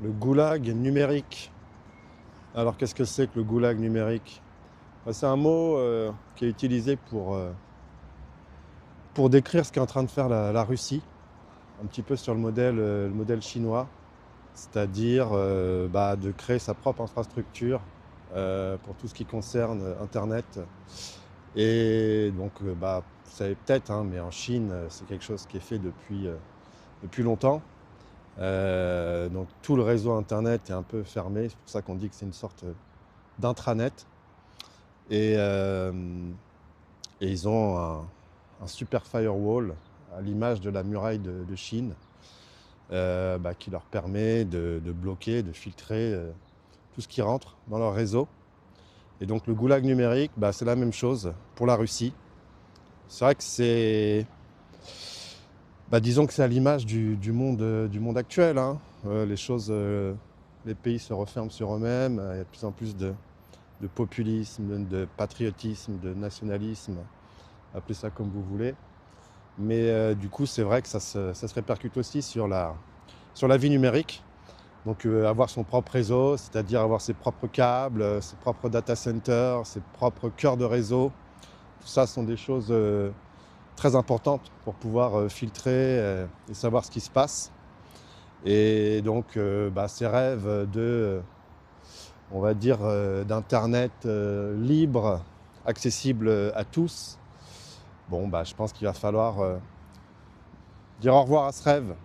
Le goulag numérique. Alors qu'est-ce que c'est que le goulag numérique? C'est un mot qui est utilisé pour décrire ce qu'est en train de faire la Russie, un petit peu sur le modèle chinois, c'est-à-dire de créer sa propre infrastructure pour tout ce qui concerne Internet. Et donc, vous savez peut-être, hein, mais en Chine, c'est quelque chose qui est fait depuis longtemps. Donc tout le réseau Internet est un peu fermé, c'est pour ça qu'on dit que c'est une sorte d'intranet. Et, euh, et ils ont un super firewall à l'image de la muraille de Chine qui leur permet de bloquer, de filtrer tout ce qui rentre dans leur réseau. Et donc le goulag numérique, c'est la même chose pour la Russie. C'est vrai que disons que c'est à l'image du monde actuel, hein. Les pays se referment sur eux-mêmes. Il y a de plus en plus de populisme, de patriotisme, de nationalisme, appelez ça comme vous voulez. Mais du coup, c'est vrai que ça se répercute aussi sur la vie numérique. Donc avoir son propre réseau, c'est-à-dire avoir ses propres câbles, ses propres data centers, ses propres cœurs de réseau. Tout ça sont des choses très importantes pour pouvoir filtrer et savoir ce qui se passe. Et donc ces rêves on va dire, d'Internet libre, accessible à tous, je pense qu'il va falloir dire au revoir à ce rêve.